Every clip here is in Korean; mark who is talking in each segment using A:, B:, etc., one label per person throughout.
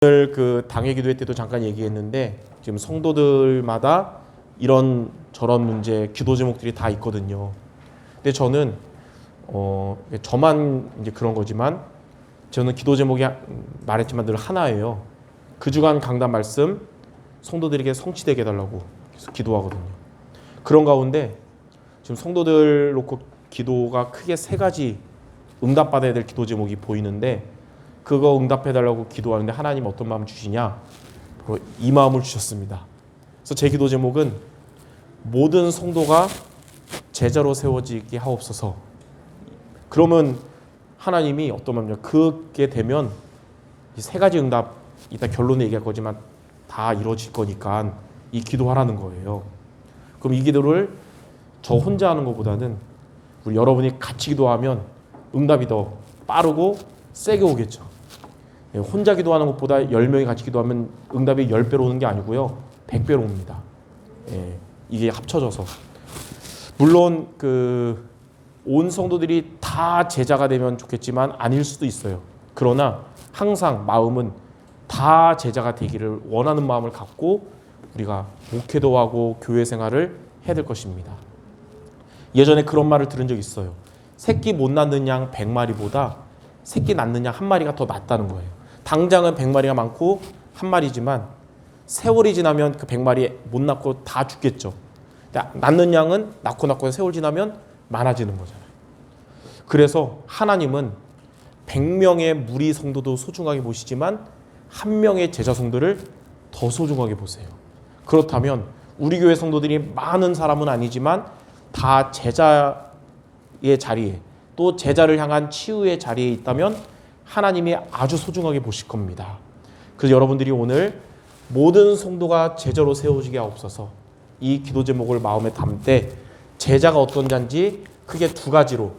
A: 오늘 그 당회 기도회 때도 잠깐 얘기했는데 지금 성도들마다 이런 저런 문제 기도 제목들이 다 있거든요. 근데 저는 저만 이제 그런 거지만 저는 기도 제목이 말했지만 늘 하나예요. 그 주간 강단 말씀 성도들에게 성취되게 해달라고 계속 기도하거든요. 그런 가운데 지금 성도들 놓고 기도가 크게 세 가지 응답받아야 될 기도 제목이 보이는데 그거 응답해달라고 기도하는데 하나님 어떤 마음 주시냐? 바로 이 마음을 주셨습니다. 그래서 제 기도 제목은 모든 성도가 제자로 세워지게 하옵소서. 그러면 하나님이 어떤 마음이냐? 그게 되면 이 세 가지 응답 이따 결론에 얘기할 거지만 다 이루어질 거니까 이 기도하라는 거예요. 그럼 이 기도를 저 혼자 하는 것보다는 우리 여러분이 같이 기도하면 응답이 더 빠르고 세게 오겠죠. 혼자 기도하는 것보다 10명이 같이 기도하면 응답이 10배로 오는 게 아니고요. 100배로 옵니다. 이게 합쳐져서. 물론 온 성도들이 다 제자가 되면 좋겠지만 아닐 수도 있어요. 그러나 항상 마음은 다 제자가 되기를 원하는 마음을 갖고 우리가 목회도 하고 교회 생활을 해야 될 것입니다. 예전에 그런 말을 들은 적이 있어요. 새끼 못 낳는 양 100마리보다 새끼 낳는 양 1마리가 더 낫다는 거예요. 당장은 100마리가 많고 1마리지만 세월이 지나면 그 100마리 못 낳고 다 죽겠죠. 낳는 양은 낳고 세월 지나면 많아지는 거잖아요. 그래서 하나님은 100명의 무리 성도도 소중하게 보시지만 1명의 제자 성도를 더 소중하게 보세요. 그렇다면 우리 교회 성도들이 많은 사람은 아니지만 다 제자의 자리에 또 제자를 향한 치유의 자리에 있다면 하나님이 아주 소중하게 보실 겁니다. 그래서 여러분들이 오늘 모든 성도가 제자로 세워지게 하옵소서 이 기도 제목을 마음에 담되 제자가 어떤 자인지 크게 두 가지로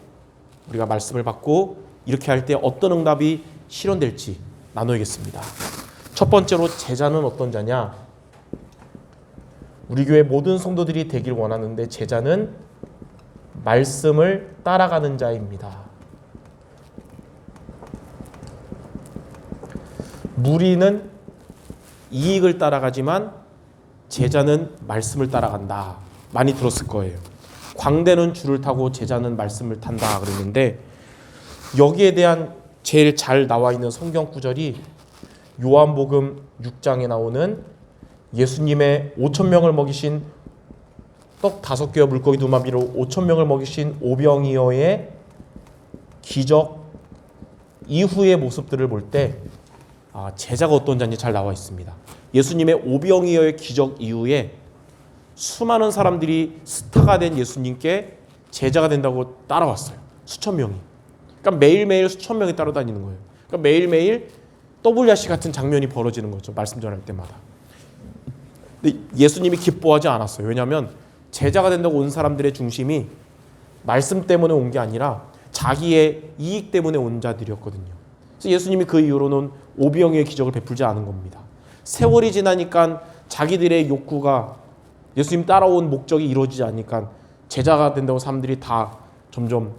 A: 우리가 말씀을 받고 이렇게 할 때 어떤 응답이 실현될지 나누겠습니다. 첫 번째로 제자는 어떤 자냐? 우리 교회 모든 성도들이 되길 원하는데 제자는 말씀을 따라가는 자입니다. 무리는 이익을 따라가지만 제자는 말씀을 따라간다. 많이 들었을 거예요. 광대는 줄을 타고 제자는 말씀을 탄다 그랬는데 여기에 대한 제일 잘 나와 있는 성경 구절이 요한복음 6장에 나오는 예수님의 5,000명을 먹이신 떡 5개와 물고기 2마리로 5,000명을 먹이신 오병이어의 기적 이후의 모습들을 볼 때 제자가 어떤 자인지 잘 나와 있습니다. 예수님의 오병이어의 기적 이후에 수많은 사람들이 스타가 된 예수님께 제자가 된다고 따라왔어요. 수천 명이. 그러니까 매일매일 수천 명이 따라다니는 거예요. 그러니까 매일매일 WRC 같은 장면이 벌어지는 거죠. 말씀 전할 때마다. 근데 예수님이 기뻐하지 않았어요. 왜냐하면 제자가 된다고 온 사람들의 중심이 말씀 때문에 온 게 아니라 자기의 이익 때문에 온 자들이었거든요. 그래서 예수님이 그 이후로는 오병이어의 기적을 베풀지 않은 겁니다. 세월이 지나니까 자기들의 욕구가 예수님 따라온 목적이 이루어지지 않으니까 제자가 된다고 사람들이 다 점점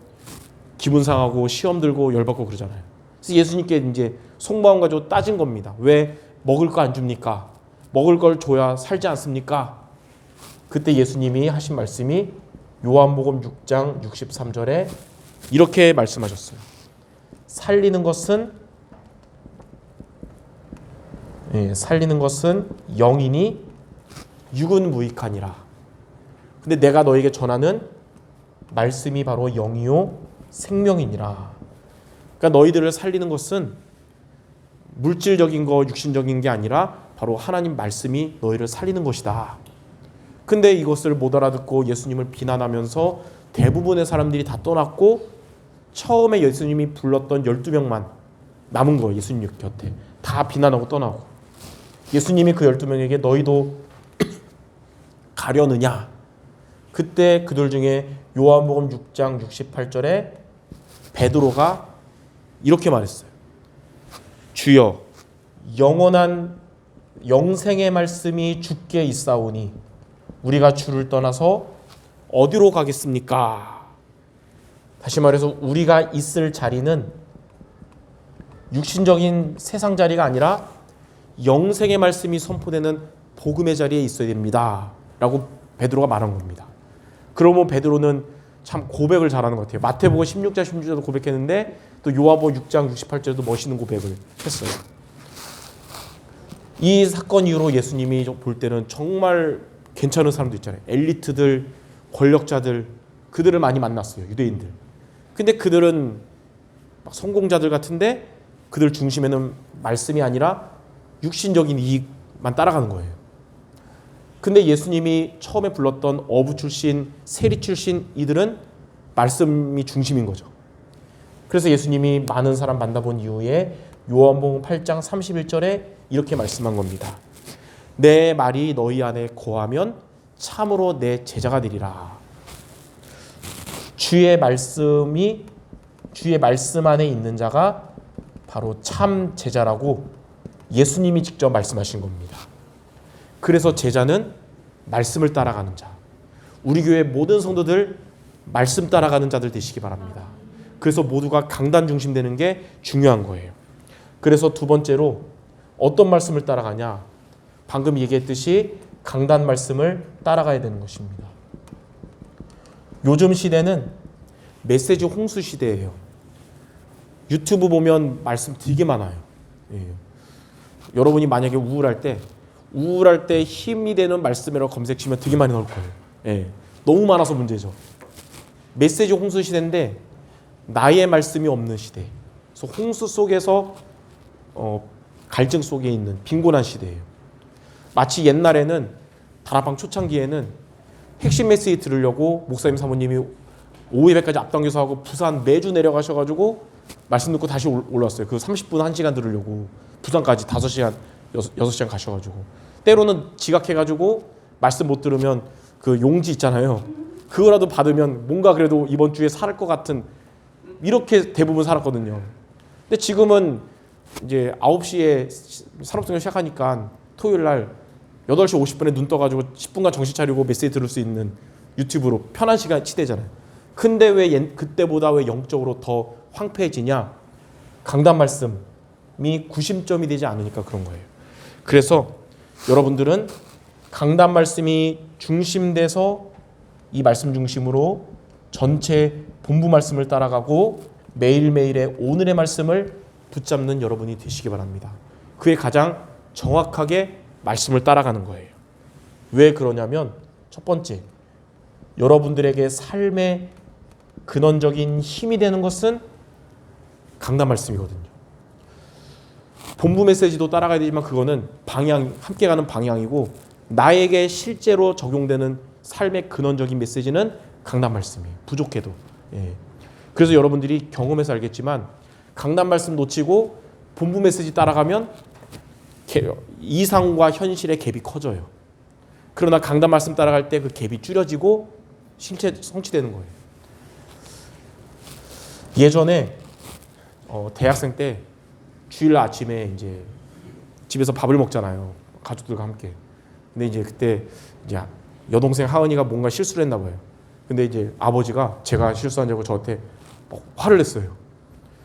A: 기분 상하고 시험 들고 열받고 그러잖아요. 그래서 예수님께 이제 속마음 가지고 따진 겁니다. 왜 먹을 거 안 줍니까? 먹을 걸 줘야 살지 않습니까? 그때 예수님이 하신 말씀이 요한복음 6장 63절에 이렇게 말씀하셨어요. 살리는 것은 영이니 육은 무익하니라. 근데 내가 너에게 전하는 말씀이 바로 영이요 생명이니라. 그러니까 너희들을 살리는 것은 물질적인 거 육신적인 게 아니라 바로 하나님 말씀이 너희를 살리는 것이다. 근데 이것을 못 알아듣고 예수님을 비난하면서 대부분의 사람들이 다 떠났고 처음에 예수님이 불렀던 12명만 남은 거예요. 예수님 곁에. 다 비난하고 떠나고. 예수님이 그 12명에게 너희도 가려느냐? 그때 그들 중에 요한복음 6장 68절에 베드로가 이렇게 말했어요. 주여 영원한 영생의 말씀이 주께 있사오니 우리가 주를 떠나서 어디로 가겠습니까? 다시 말해서 우리가 있을 자리는 육신적인 세상 자리가 아니라 영생의 말씀이 선포되는 복음의 자리에 있어야 됩니다 라고 베드로가 말한 겁니다. 그러면 베드로는 참 고백을 잘하는 것 같아요. 마태복음 16장 16절도 고백했는데 또 요한복음 6장 68절도 멋있는 고백을 했어요. 이 사건 이후로 예수님이 볼 때는 정말 괜찮은 사람도 있잖아요. 엘리트들, 권력자들, 그들을 많이 만났어요. 유대인들. 근데 그들은 막 성공자들 같은데 그들 중심에는 말씀이 아니라 육신적인 이익만 따라가는 거예요. 근데 예수님이 처음에 불렀던 어부 출신, 세리 출신 이들은 말씀이 중심인 거죠. 그래서 예수님이 많은 사람 만나본 이후에 요한복음 8장 31절에 이렇게 말씀한 겁니다. 내 말이 너희 안에 거하면 참으로 내 제자가 되리라. 주의 말씀 안에 있는 자가 바로 참 제자라고 예수님이 직접 말씀하신 겁니다. 그래서 제자는 말씀을 따라가는 자. 우리 교회 모든 성도들 말씀 따라가는 자들 되시기 바랍니다. 그래서 모두가 강단 중심되는 게 중요한 거예요. 그래서 두 번째로 어떤 말씀을 따라가냐? 방금 얘기했듯이 강단 말씀을 따라가야 되는 것입니다. 요즘 시대는 메시지 홍수 시대예요. 유튜브 보면 말씀 되게 많아요. 예. 여러분이 만약에 우울할 때 힘이 되는 말씀이라고 검색치면 되게 많이 나올 거예요. 예. 너무 많아서 문제죠. 메시지 홍수 시대인데 나의 말씀이 없는 시대. 그래서 홍수 속에서 갈증 속에 있는 빈곤한 시대예요. 마치 옛날에는 다락방 초창기에는 핵심 메시지 들으려고 목사님 사모님이 오후예배까지 앞당겨서 하고 부산 매주 내려가셔가지고 말씀 듣고 다시 올라왔어요. 그 30분 1시간 들으려고 부산까지 5시간 6시간 가셔가지고 때로는 지각해가지고 말씀 못 들으면 그 용지 있잖아요. 그거라도 받으면 뭔가 그래도 이번 주에 살 것 같은 이렇게 대부분 살았거든요. 근데 지금은 이제 9시에 산업성경 시작하니까 토요일 날 8시 50분에 눈 떠가지고 10분간 정신 차리고 메시지 들을 수 있는 유튜브로 편한 시간 시대잖아요. 근데 왜 그때보다 왜 영적으로 더 황폐해지냐? 강단 말씀이 구심점이 되지 않으니까 그런 거예요. 그래서 여러분들은 강단 말씀이 중심돼서 이 말씀 중심으로 전체 본부 말씀을 따라가고 매일매일의 오늘의 말씀을 붙잡는 여러분이 되시기 바랍니다. 그게 가장 정확하게 말씀을 따라가는 거예요. 왜 그러냐면 첫 번째, 여러분들에게 삶의 근원적인 힘이 되는 것은 강단 말씀이거든요. 본부 메시지도 따라가야 되지만 그거는 함께 가는 방향이고 나에게 실제로 적용되는 삶의 근원적인 메시지는 강단 말씀이에요. 부족해도. 예. 그래서 여러분들이 경험해서 알겠지만 강단 말씀 놓치고 본부 메시지 따라가면 이상과 현실의 갭이 커져요. 그러나 강단 말씀 따라갈 때 그 갭이 줄여지고 성취되는 거예요. 예전에 대학생 때 주일 아침에 이제 집에서 밥을 먹잖아요. 가족들과 함께. 근데 이제 그때 이제 여동생 하은이가 뭔가 실수를 했나 봐요. 근데 이제 아버지가 제가 실수한 줄 알고 저한테 막 화를 냈어요.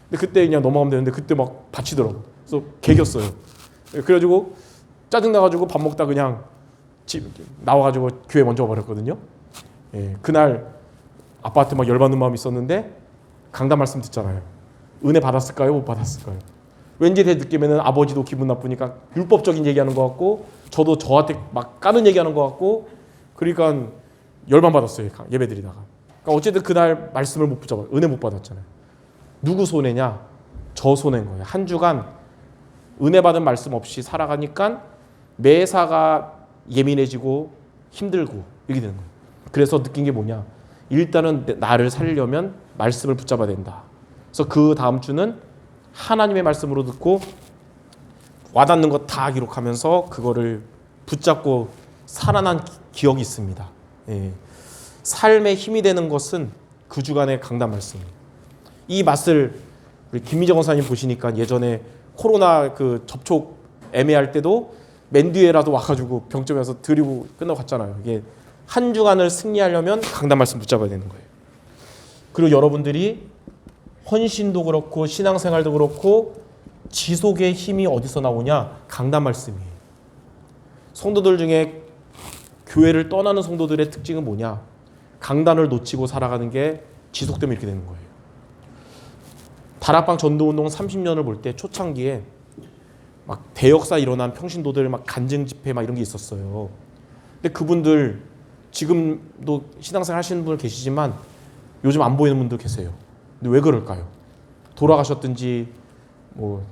A: 근데 그때 그냥 넘어가면 되는데 그때 막 다치더라고. 그래서 개겼어요. 그래가지고 짜증나가지고 밥 먹다 그냥 집 나와가지고 교회 먼저 와버렸거든요. 예, 그날 아빠한테 막 열받는 마음이 있었는데 강단 말씀 듣잖아요. 은혜 받았을까요? 못 받았을까요? 왠지 제 느낌에는 아버지도 기분 나쁘니까 율법적인 얘기하는 것 같고 저도 저한테 막 까는 얘기하는 것 같고 그러니까 열만 받았어요. 예배드리다가. 그러니까 어쨌든 그날 말씀을 못 붙잡아요. 은혜 못 받았잖아요. 누구 손해냐? 저 손해인 거예요. 한 주간 은혜 받은 말씀 없이 살아가니까 매사가 예민해지고 힘들고 이렇게 되는 거예요. 그래서 느낀 게 뭐냐? 일단은 나를 살려면 말씀을 붙잡아야 된다. 그래서 그 다음 주는 하나님의 말씀으로 듣고 와닿는 거 다 기록하면서 그거를 붙잡고 살아난 기억이 있습니다. 예. 삶의 힘이 되는 것은 그 주간의 강단 말씀입니다. 이 맛을 우리 김미정 원사님 보시니까 예전에 코로나 그 접촉 애매할 때도 맨 뒤에라도 와가지고 병점에 와서 드리고 끝나고 갔잖아요. 이게 한 주간을 승리하려면 강단 말씀 붙잡아야 되는 거예요. 그리고 여러분들이 헌신도 그렇고 신앙생활도 그렇고 지속의 힘이 어디서 나오냐? 강단 말씀이에요. 성도들 중에 교회를 떠나는 성도들의 특징은 뭐냐? 강단을 놓치고 살아가는 게 지속되면 이렇게 되는 거예요. 다락방 전도운동 30년을 볼 때 초창기에 막 대역사 일어난 평신도들 막 간증 집회 막 이런 게 있었어요. 근데 그분들 지금도 신앙생활 하시는 분들 계시지만 요즘 안 보이는 분들 계세요. 근데 왜 그럴까요? 돌아가셨든지 뭐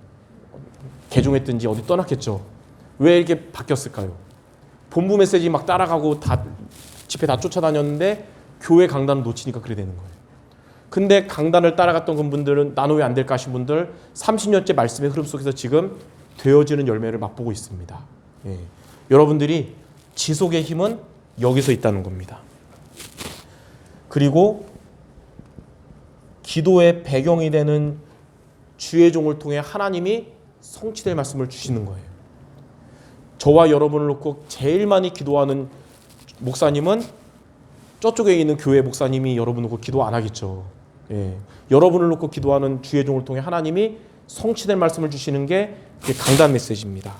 A: 개종했든지 어디 떠났겠죠. 왜 이렇게 바뀌었을까요? 본부 메시지 막 따라가고 다 집회 다 쫓아다녔는데 교회 강단을 놓치니까 그래 되는 거예요. 근데 강단을 따라갔던 그분들은 나는 왜 안 될까 하신 분들 30년째 말씀의 흐름 속에서 지금 되어지는 열매를 맛보고 있습니다. 예. 여러분들이 지속의 힘은 여기서 있다는 겁니다. 그리고 기도의 배경이 되는 주의 종을 통해 하나님이 성취될 말씀을 주시는 거예요. 저와 여러분을 놓고 제일 많이 기도하는 목사님은 저쪽에 있는 교회 목사님이 여러분을 놓고 기도 안 하겠죠. 예. 여러분을 놓고 기도하는 주의 종을 통해 하나님이 성취될 말씀을 주시는 게 강단 메시지입니다.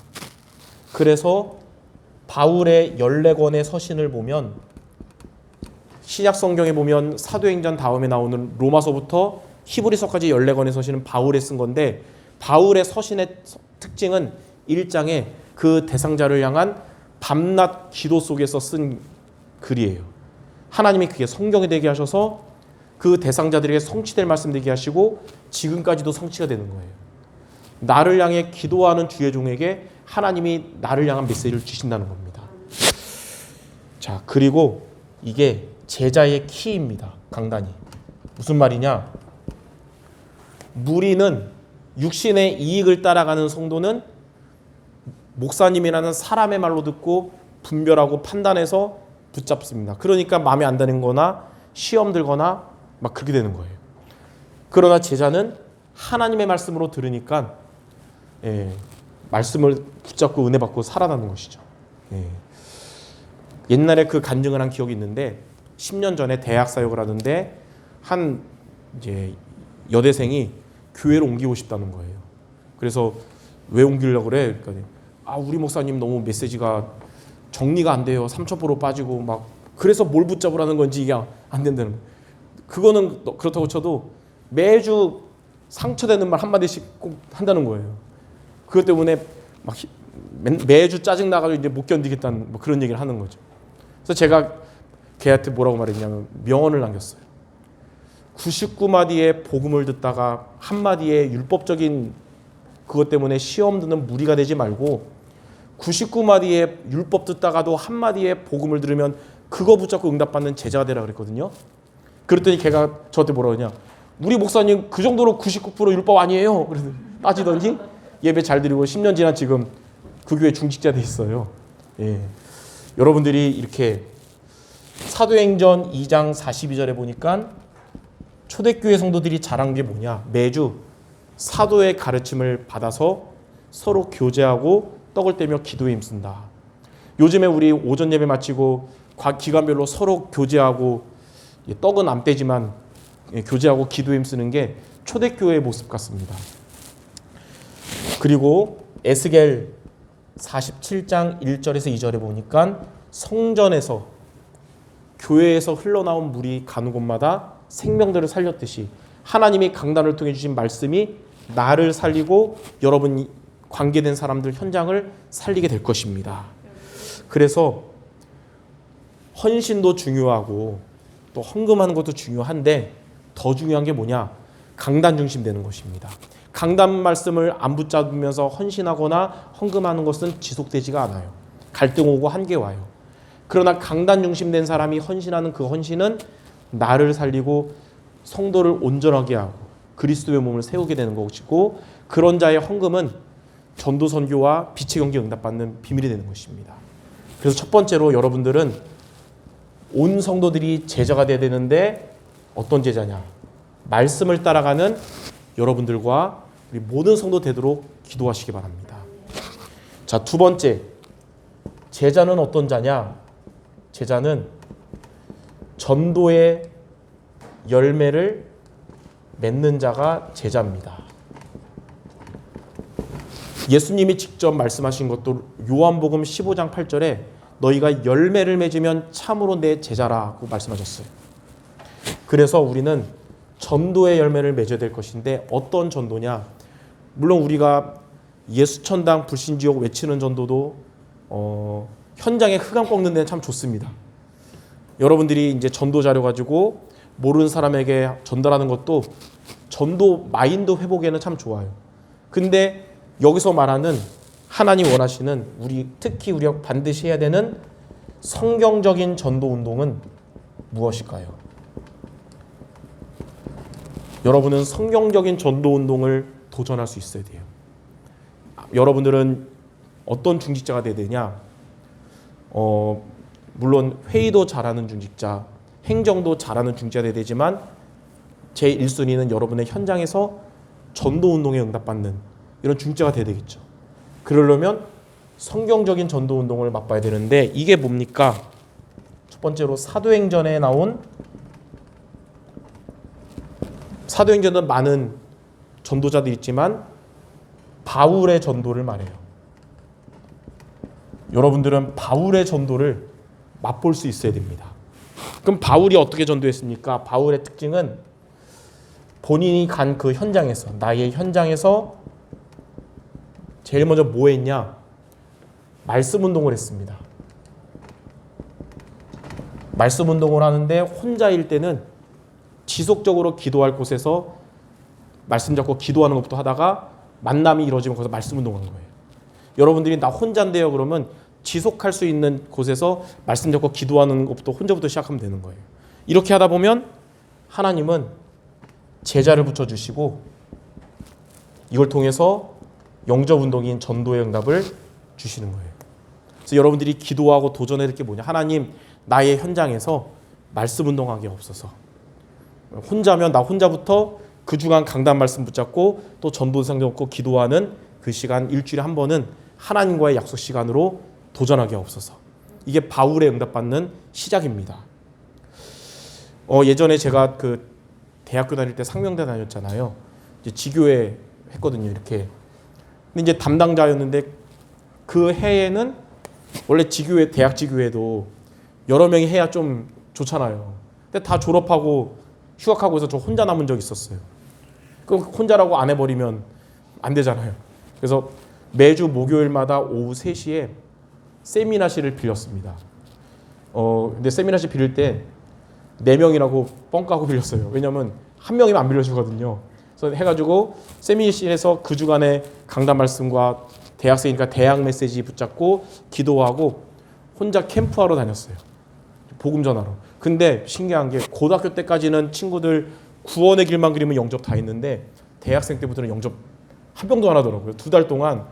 A: 그래서 바울의 14권의 서신을 보면 신약 성경에 보면 사도행전 다음에 나오는 로마서부터 히브리서까지 14권의 서신은 바울이 쓴 건데 바울의 서신의 특징은 1장에 그 대상자를 향한 밤낮 기도 속에서 쓴 글이에요. 하나님이 그게 성경이 되게 하셔서 그 대상자들에게 성취될 말씀 되게 하시고 지금까지도 성취가 되는 거예요. 나를 향해 기도하는 주의 종에게 하나님이 나를 향한 메시지를 주신다는 겁니다. 자, 그리고 이게 제자의 키입니다. 강단이. 무슨 말이냐? 무리는 육신의 이익을 따라가는 성도는 목사님이라는 사람의 말로 듣고 분별하고 판단해서 붙잡습니다. 그러니까 마음에 안 드는 거나 시험 들거나 막 그렇게 되는 거예요. 그러나 제자는 하나님의 말씀으로 들으니까 말씀을 붙잡고 은혜 받고 살아나는 것이죠. 옛날에 그 간증을 한 기억이 있는데 10년 전에 대학 사역을 하는데 한 이제 여대생이 교회로 옮기고 싶다는 거예요. 그래서 왜 옮기려고 그래? 그러니까 우리 목사님 너무 메시지가 정리가 안 돼요. 삼천포로 빠지고 막 그래서 뭘 붙잡으라는 건지 이게 안 된다는 거예요. 그거는 그렇다고 쳐도 매주 상처되는 말 한마디씩 꼭 한다는 거예요. 그것 때문에 막 매주 짜증 나가지고 이제 못 견디겠다는 뭐 그런 얘기를 하는 거죠. 그래서 제가 걔한테 뭐라고 말했냐면 명언을 남겼어요. 99마디의 복음을 듣다가 한마디의 율법적인 그것 때문에 시험 드는 무리가 되지 말고 99마디의 율법 듣다가도 한마디의 복음을 들으면 그거 붙잡고 응답받는 제자가 되라 그랬거든요. 그랬더니 걔가 저한테 뭐라고 하냐, 우리 목사님 그 정도로 99% 율법 아니에요. 그래서 따지더니 예배 잘 드리고 10년 지난 지금 그 교회 중직자 돼 있어요. 예. 여러분들이 이렇게 사도행전 2장 42절에 보니까 초대교회 성도들이 잘한 게 뭐냐, 매주 사도의 가르침을 받아서 서로 교제하고 떡을 떼며 기도에 힘쓴다. 요즘에 우리 오전 예배 마치고 기간별로 서로 교제하고 떡은 안 떼지만 교제하고 기도에 힘쓰는 게 초대교회의 모습 같습니다. 그리고 에스겔 47장 1절에서 2절에 보니까 성전에서 교회에서 흘러나온 물이 가는 곳마다 생명들을 살렸듯이 하나님이 강단을 통해 주신 말씀이 나를 살리고 여러분 관계된 사람들 현장을 살리게 될 것입니다. 그래서 헌신도 중요하고 또 헌금하는 것도 중요한데 더 중요한 게 뭐냐? 강단 중심 되는 것입니다. 강단 말씀을 안 붙잡으면서 헌신하거나 헌금하는 것은 지속되지가 않아요. 갈등 오고 한계 와요. 그러나 강단 중심된 사람이 헌신하는 그 헌신은 나를 살리고 성도를 온전하게 하고 그리스도의 몸을 세우게 되는 것이고, 그런 자의 헌금은 전도 선교와 빛의 경계 응답받는 비밀이 되는 것입니다. 그래서 첫 번째로 여러분들은 온 성도들이 제자가 돼야 되는데 어떤 제자냐? 말씀을 따라가는 여러분들과 우리 모든 성도 되도록 기도하시기 바랍니다. 자, 두 번째, 제자는 어떤 자냐? 제자는 전도의 열매를 맺는 자가 제자입니다. 예수님이 직접 말씀하신 것도 요한복음 15장 8절에 너희가 열매를 맺으면 참으로 내 제자라고 말씀하셨어요. 그래서 우리는 전도의 열매를 맺어야 될 것인데 어떤 전도냐? 물론 우리가 예수천당 불신지옥 외치는 전도도 현장에 흑암 꺾는 데는 참 좋습니다. 여러분들이 이제 전도 자료 가지고 모르는 사람에게 전달하는 것도 전도 마인드 회복에는 참 좋아요. 근데 여기서 말하는 하나님 원하시는 특히 우리가 반드시 해야 되는 성경적인 전도 운동은 무엇일까요? 여러분은 성경적인 전도 운동을 도전할 수 있어야 돼요. 여러분들은 어떤 중직자가 돼야 되냐? 물론 회의도 잘하는 중직자, 행정도 잘하는 중직자가 돼야 되지만 제 1순위는 여러분의 현장에서 전도 운동에 응답받는 이런 중직자가 돼야 되겠죠. 그러려면 성경적인 전도 운동을 맛봐야 되는데 이게 뭡니까? 첫 번째로 사도행전에 나온 사도행전은 많은 전도자들이 있지만 바울의 전도를 말해요. 여러분들은 바울의 전도를 맛볼 수 있어야 됩니다. 그럼 바울이 어떻게 전도했습니까? 바울의 특징은 본인이 간 그 현장에서, 나의 현장에서 제일 먼저 뭐 했냐? 말씀 운동을 했습니다. 말씀 운동을 하는데 혼자일 때는 지속적으로 기도할 곳에서 말씀 잡고 기도하는 것부터 하다가 만남이 이루어지면 거기서 말씀 운동하는 거예요. 여러분들이 나 혼자인데요 그러면 지속할 수 있는 곳에서 말씀 잡고 기도하는 것부터 혼자부터 시작하면 되는 거예요. 이렇게 하다 보면 하나님은 제자를 붙여주시고 이걸 통해서 영접 운동인 전도의 응답을 주시는 거예요. 그래서 여러분들이 기도하고 도전해야 될 게 뭐냐? 하나님 나의 현장에서 말씀 운동하게 없어서 혼자면 나 혼자부터 그 주간 강단 말씀 붙잡고 또 전도 상정 없고 기도하는 그 시간 일주일에 한 번은 하나님과의 약속 시간으로 도전하게 없어서 이게 바울의 응답받는 시작입니다. 예전에 제가 그 대학교 다닐 때 상명대 다녔잖아요. 이제 지교회 했거든요. 이렇게. 근데 이제 담당자였는데 그 해에는 원래 지교회 대학 지교회도 여러 명이 해야 좀 좋잖아요. 근데 다 졸업하고 휴학하고 해서 저 혼자 남은 적이 있었어요. 그럼 혼자라고 안 해버리면 안 되잖아요. 그래서 매주 목요일마다 오후 3시에 세미나실을 빌렸습니다. 근데 세미나실 빌릴 때 4명이라고 뻥 까고 빌렸어요. 왜냐면 한 명이면 안 빌려주거든요. 그래서 해가지고 세미나실에서 그 주간의 강단 말씀과 대학생이니까 대학 메시지 붙잡고 기도하고 혼자 캠프하러 다녔어요. 복음 전하러. 근데 신기한 게 고등학교 때까지는 친구들 구원의 길만 그리면 영접 다 했는데 대학생 때부터는 영접 한 명도 안 하더라고요. 2달 동안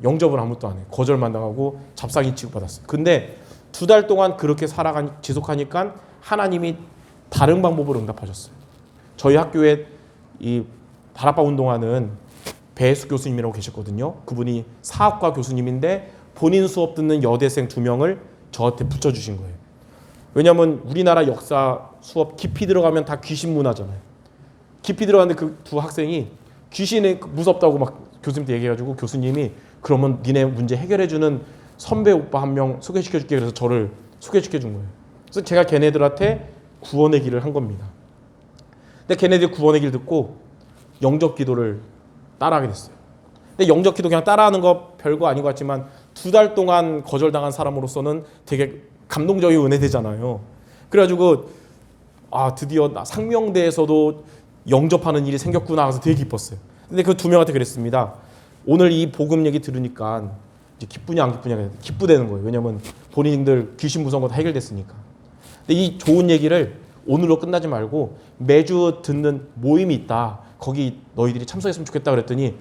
A: 영접을 아무것도 안 해요. 거절만 당하고 잡상이 취급받았어요. 근데 2달 동안 그렇게 지속하니까 하나님이 다른 방법으로 응답하셨어요. 저희 학교에 이 다락방 운동하는 배수 교수님이라고 계셨거든요. 그분이 사학과 교수님인데 본인 수업 듣는 여대생 2명을 저한테 붙여주신 거예요. 왜냐하면 우리나라 역사 수업 깊이 들어가면 다 귀신 문화잖아요. 깊이 들어갔는데 그 2 학생이 귀신이 무섭다고 막 교수님한테 얘기해가지고 교수님이 그러면 니네 문제 해결해주는 선배 오빠 한 명 소개시켜줄게 그래서 저를 소개시켜준 거예요. 그래서 제가 걔네들한테 구원의 길을 한 겁니다. 근데 걔네들이 구원의 길 듣고 영접 기도를 따라하게 됐어요. 근데 영접 기도 그냥 따라하는 거 별거 아닌 것 같지만 2달 동안 거절당한 사람으로서는 되게 감동적인 은혜되잖아요. 그래가지고 드디어 상명대에서도 영접하는 일이 생겼구나 해서 되게 기뻤어요. 근데 그 2명한테 그랬습니다. 오늘 이 복음 얘기 들으니까 이제 기쁘냐 안 기쁘냐 기쁘다는 거예요. 왜냐면 본인들 귀신 무서운 거 다 해결됐으니까. 근데 이 좋은 얘기를 오늘로 끝나지 말고 매주 듣는 모임이 있다. 거기 너희들이 참석했으면 좋겠다 그랬더니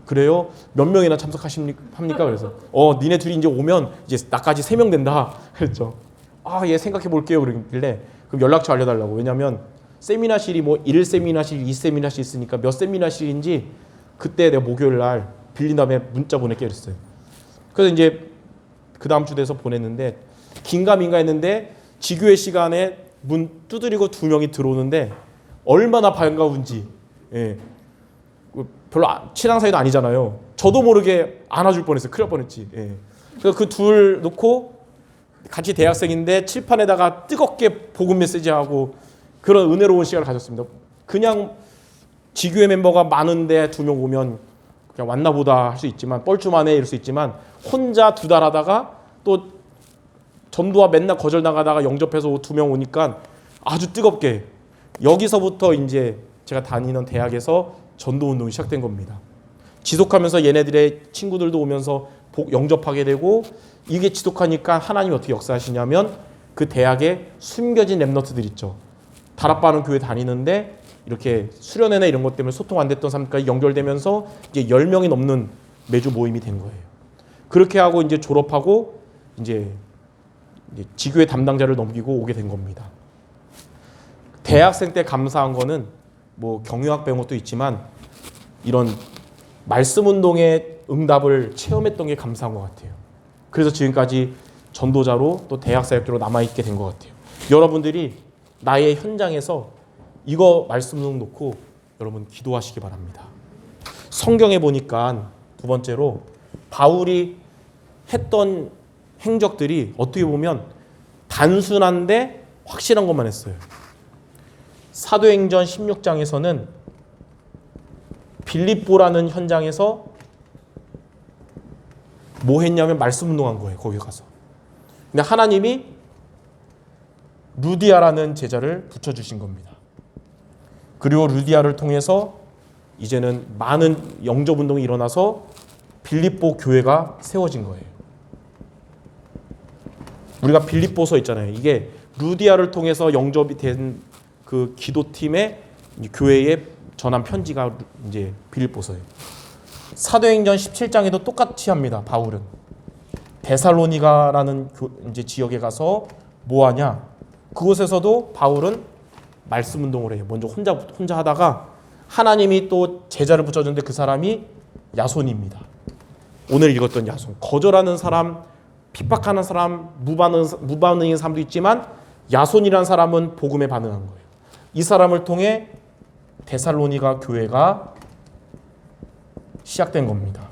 A: 그래요? 몇 명이나 참석합니까? 그래서 니네 둘이 이제 오면 이제 나까지 3명 된다. 그랬죠. 얘 생각해 볼게요. 그러길래 그럼 연락처 알려달라고. 왜냐면 세미나실이 뭐 1세미나실, 2세미나실 있으니까 몇 세미나실인지 그때 내가 목요일 날 빌린 다음에 문자 보낼게 그랬어요. 그래서 이제 그 다음 주 돼서 보냈는데 긴가민가 했는데 지교회 시간에 문 두드리고 2명이 들어오는데 얼마나 반가운지. 별로 친한 사이도 아니잖아요. 저도 모르게 안아줄 뻔했어요. 큰일 날 뻔했지. 예. 그래서 그 둘 놓고 같이 대학생인데 칠판에다가 뜨겁게 복음 메시지하고 그런 은혜로운 시간을 가졌습니다. 그냥 지교회 멤버가 많은데 2명 오면 그냥 왔나 보다 할 수 있지만 뻘쭘하네 이럴 수 있지만 혼자 2달 하다가 또 전도와 맨날 거절당하다가 영접해서 2명 오니까 아주 뜨겁게 여기서부터 이제 제가 다니는 대학에서 전도 운동이 시작된 겁니다. 지속하면서 얘네들의 친구들도 오면서 영접하게 되고 이게 지속하니까 하나님이 어떻게 역사하시냐면 그 대학에 숨겨진 랩너트들 있죠. 다락바는 교회 다니는데 이렇게 수련회나 이런 것 때문에 소통 안 됐던 사람까지 연결되면서 이제 10명이 넘는 매주 모임이 된 거예요. 그렇게 하고 이제 졸업하고 이제 지교회 담당자를 넘기고 오게 된 겁니다. 대학생 때 감사한 거는 뭐 경유학 배운 것도 있지만 이런 말씀 운동의 응답을 체험했던 게 감사한 것 같아요. 그래서 지금까지 전도자로 또 대학 사역자로 남아있게 된 것 같아요. 여러분들이 나의 현장에서 이거 말씀 운동 놓고 여러분 기도하시기 바랍니다. 성경에 보니까 두 번째로 바울이 했던 행적들이 어떻게 보면 단순한데 확실한 것만 했어요. 사도행전 16장에서는 빌립보라는 현장에서 뭐 했냐면 말씀 운동한 거예요. 거기 가서. 근데 하나님이 루디아라는 제자를 붙여주신 겁니다. 그리고 루디아를 통해서 이제는 많은 영접 운동이 일어나서 빌립보 교회가 세워진 거예요. 우리가 빌립보서 있잖아요. 이게 루디아를 통해서 영접이 된 그 기도팀의 교회에 전한 편지가 이제 빌립보서예요. 사도행전 17장에도 똑같이 합니다. 바울은 데살로니가라는 이제 지역에 가서 뭐 하냐? 그곳에서도 바울은 말씀 운동을 해요. 먼저 혼자 하다가 하나님이 또 제자를 붙여줬는데 그 사람이 야손입니다. 오늘 읽었던 야손. 거절하는 사람, 핍박하는 사람, 무반응인 사람도 있지만 야손이라는 사람은 복음에 반응한 거예요. 이 사람을 통해 데살로니가 교회가 시작된 겁니다.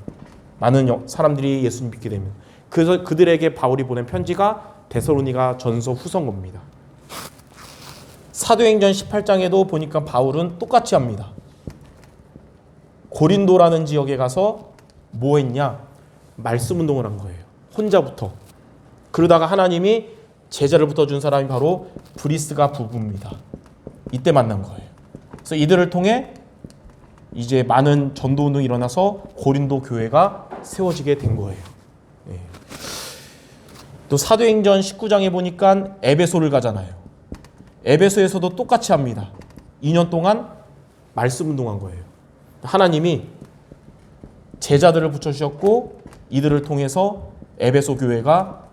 A: 많은 사람들이 예수님 믿게 되면. 그래서 그들에게 바울이 보낸 편지가 데살로니가 전서 후서입니다. 사도행전 18장에도 보니까 바울은 똑같이 합니다. 고린도라는 지역에 가서 뭐 했냐? 말씀 운동을 한 거예요. 혼자부터. 그러다가 하나님이 제자를 붙어준 사람이 바로 브리스가 부부입니다. 이때 만난 거예요. 그래서 이들을 통해 이제 많은 전도 운동이 일어나서 고린도 교회가 세워지게 된 거예요. 네. 또 사도행전 19장에 보니까 에베소를 가잖아요. 에베소에서도 똑같이 합니다. 2년 동안 말씀 운동한 거예요. 하나님이 제자들을 붙여주셨고 이들을 통해서 에베소 교회가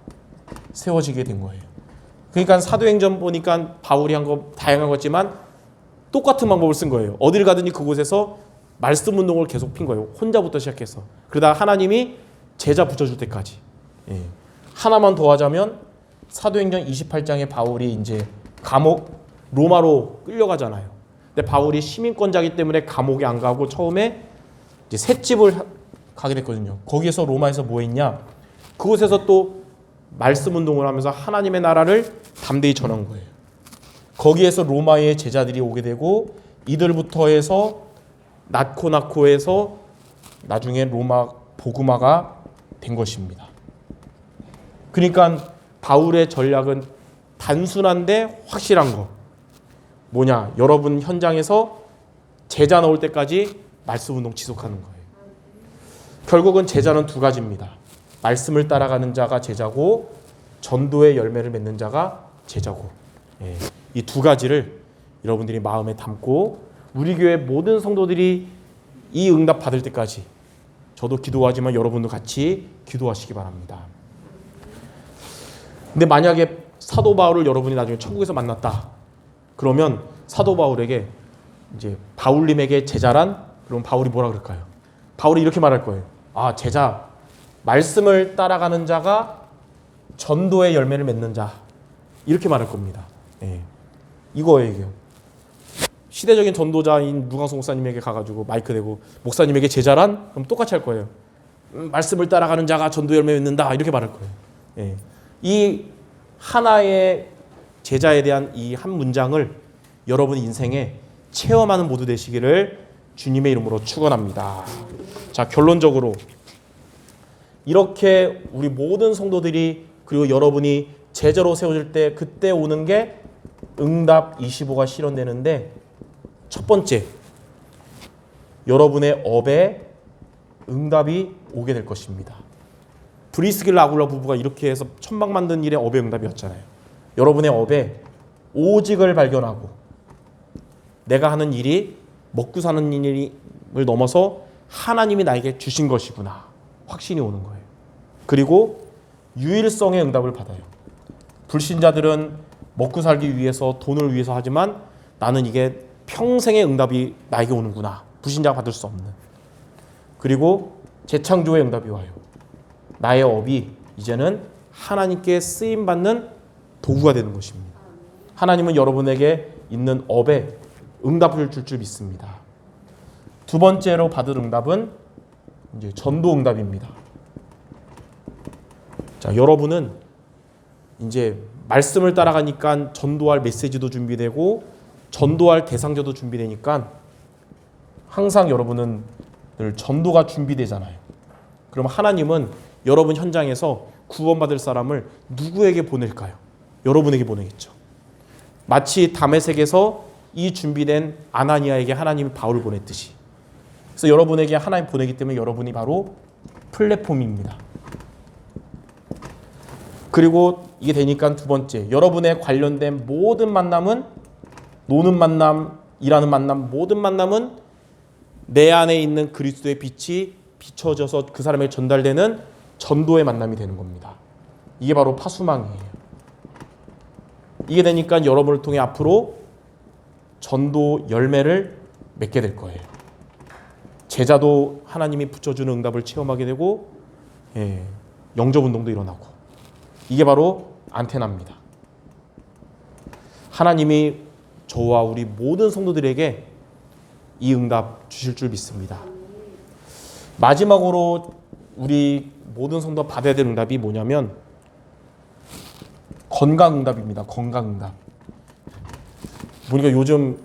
A: 세워지게 된 거예요. 그러니까 사도행전 보니까 바울이 한 거 다양한 거지만 똑같은 방법을 쓴 거예요. 어딜 가든지 그곳에서 말씀 운동을 계속 핀 거예요. 혼자부터 시작해서. 그러다가 하나님이 제자 붙여줄 때까지. 예. 하나만 더 하자면 사도행전 28장에 바울이 이제 감옥 로마로 끌려가잖아요. 근데 바울이 시민권자이기 때문에 감옥에 안 가고 처음에 이제 셋집을 가게 됐거든요. 거기에서 로마에서 뭐 했냐? 그곳에서 또 말씀 운동을 하면서 하나님의 나라를 담대히 전한 거예요. 거기에서 로마의 제자들이 오게 되고 이들부터 해서 낳고해서 나중에 로마 복음화가 된 것입니다. 그러니까 바울의 전략은 단순한데 확실한 거. 뭐냐? 여러분 현장에서 제자 넣을 때까지 말씀 운동 지속하는 거예요. 결국은 제자는 두 가지입니다. 말씀을 따라가는 자가 제자고 전도의 열매를 맺는 자가 제자고. 예. 이 두 가지를 여러분들이 마음에 담고 우리 교회 모든 성도들이 이 응답 받을 때까지 저도 기도하지만 여러분도 같이 기도하시기 바랍니다. 근데 만약에 사도 바울을 여러분이 나중에 천국에서 만났다. 그러면 사도 바울에게 이제 바울님에게 제자란? 그럼 바울이 뭐라 그럴까요? 바울이 이렇게 말할 거예요. 아, 제자, 말씀을 따라가는 자가 전도의 열매를 맺는 자. 이렇게 말할 겁니다. 예. 이거예요, 이게. 시대적인 전도자인 루강성 목사님에게 가가지고 마이크 대고 목사님에게 제자란? 그럼 똑같이 할 거예요. 말씀을 따라가는 자가 전도 열매 맺는다 이렇게 말할 거예요. 예. 이 하나의 제자에 대한 이 한 문장을 여러분 인생에 체험하는 모두 되시기를 주님의 이름으로 축원합니다. 자, 결론적으로 이렇게 우리 모든 성도들이 그리고 여러분이 제자로 세워질 때 그때 오는 게 응답 25가 실현되는데, 첫 번째, 여러분의 업에 응답이 오게 될 것입니다. 브리스길라 아굴라 부부가 이렇게 해서 천막 만든 일에 업의 응답이었잖아요. 여러분의 업에 오직을 발견하고 내가 하는 일이 먹고 사는 일을 넘어서 하나님이 나에게 주신 것이구나 확신이 오는 거예요. 그리고 유일성의 응답을 받아요. 불신자들은 먹고 살기 위해서 돈을 위해서 하지만 나는 이게 평생의 응답이 나에게 오는구나. 불신자가 받을 수 없는. 그리고 재창조의 응답이 와요. 나의 업이 이제는 하나님께 쓰임받는 도구가 되는 것입니다. 하나님은 여러분에게 있는 업에 응답을 줄 믿습니다. 두 번째로 받을 응답은 이제 전도 응답입니다. 자, 여러분은 이제 말씀을 따라가니까 전도할 메시지도 준비되고 전도할 대상자도 준비되니까 항상 여러분은 늘 전도가 준비되잖아요. 그럼 하나님은 여러분 현장에서 구원받을 사람을 누구에게 보낼까요? 여러분에게 보내겠죠. 마치 다메섹에서 이 준비된 아나니아에게 하나님이 바울을 보냈듯이. 그래서 여러분에게 하나님 보내기 때문에 여러분이 바로 플랫폼입니다. 그리고 이게 되니까 두 번째, 여러분의 관련된 모든 만남은, 노는 만남, 일하는 만남, 모든 만남은 내 안에 있는 그리스도의 빛이 비춰져서 그 사람에게 전달되는 전도의 만남이 되는 겁니다. 이게 바로 파수망이에요. 이게 되니까 여러분을 통해 앞으로 전도 열매를 맺게 될 거예요. 제자도 하나님이 붙여주는 응답을 체험하게 되고, 영접운동도 일어나고. 이게 바로 안테나입니다. 하나님이 저와 우리 모든 성도들에게 이 응답 주실 줄 믿습니다. 마지막으로 우리 모든 성도가 받아야 될 응답이 뭐냐면 건강응답입니다. 건강응답. 보니까 요즘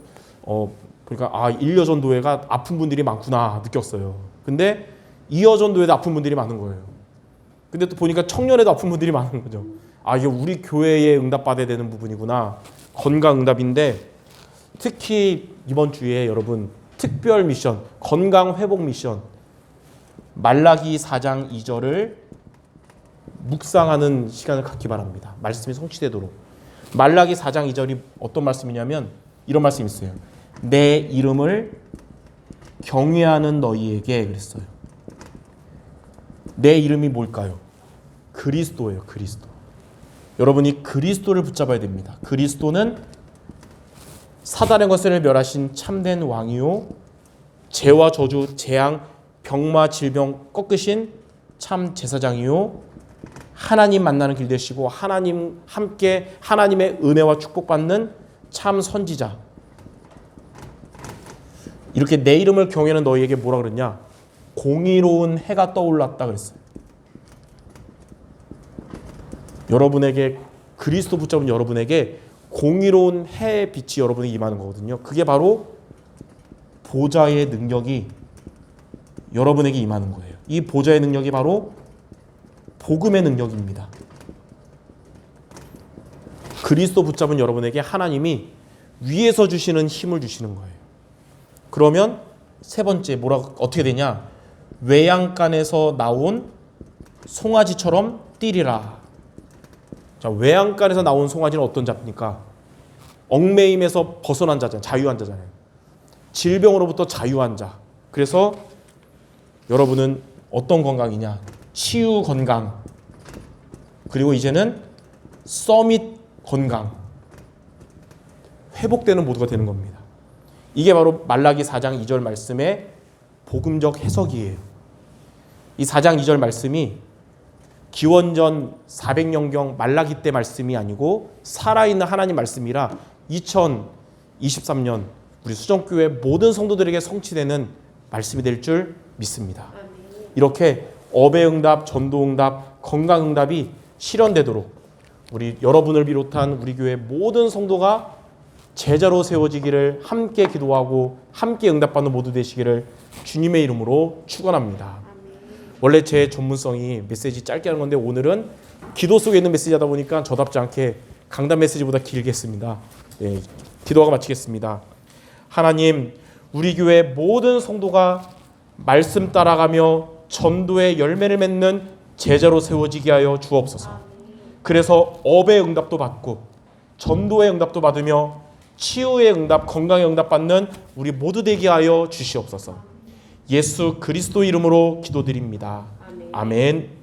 A: 보니까 일여전도회가 아픈 분들이 많구나 느꼈어요. 근데 이여전도회도 아픈 분들이 많은 거예요. 근데 또 보니까 청년에도 아픈 분들이 많은 거죠. 이게 우리 교회에 응답받아야 되는 부분이구나. 건강응답인데 특히 이번 주에 여러분 특별 미션, 건강회복 미션 말라기 4장 2절을 묵상하는 시간을 갖기 바랍니다. 말씀이 성취되도록. 말라기 4장 2절이 어떤 말씀이냐면 이런 말씀이 있어요. 내 이름을 경외하는 너희에게 그랬어요. 내 이름이 뭘까요? 그리스도예요. 그리스도. 여러분이 그리스도를 붙잡아야 됩니다. 그리스도는 사단의 것을 멸하신 참된 왕이요 죄와 저주, 재앙, 병마, 질병 꺾으신 참 제사장이요 하나님 만나는 길 되시고 하나님 함께 하나님의 은혜와 축복받는 참 선지자. 이렇게 내 이름을 경외하는 너희에게 뭐라 그랬냐? 공의로운 해가 떠올랐다 그랬어요. 여러분에게 그리스도 붙잡은 여러분에게 공의로운 해의 빛이 여러분에게 임하는 거거든요. 그게 바로 보좌의 능력이 여러분에게 임하는 거예요. 이 보좌의 능력이 바로 복음의 능력입니다. 그리스도 붙잡은 여러분에게 하나님이 위에서 주시는 힘을 주시는 거예요. 그러면 세 번째 어떻게 되냐? 외양간에서 나온 송아지처럼 뛰리라. 자, 외양간에서 나온 송아지는 어떤 자입니까? 얽매임에서 벗어난 자잖아요. 자유한 자잖아요. 질병으로부터 자유한 자. 그래서 여러분은 어떤 건강이냐? 치유 건강. 그리고 이제는 서밋 건강. 회복되는 모두가 되는 겁니다. 이게 바로 말라기 4장 2절 말씀의 복음적 해석이에요. 이 4장 2절 말씀이 기원전 400년경 말라기 때 말씀이 아니고 살아있는 하나님 말씀이라 2023년 우리 수정교회 모든 성도들에게 성취되는 말씀이 될 줄 믿습니다. 이렇게 업의 응답, 전도 응답, 건강 응답이 실현되도록 우리 여러분을 비롯한 우리 교회 모든 성도가 제자로 세워지기를 함께 기도하고 함께 응답받는 모두 되시기를 주님의 이름으로 축원합니다. 원래 제 전문성이 메시지 짧게 하는 건데 오늘은 기도 속에 있는 메시지 하다 보니까 저답지 않게 강단 메시지보다 길게 했습니다. 예, 기도하고 마치겠습니다. 하나님, 우리 교회 모든 성도가 말씀 따라가며 전도의 열매를 맺는 제자로 세워지게 하여 주옵소서. 그래서 업의 응답도 받고 전도의 응답도 받으며 치유의 응답, 건강의 응답 받는 우리 모두 되게 하여 주시옵소서. 예수 그리스도 이름으로 기도드립니다. 아멘.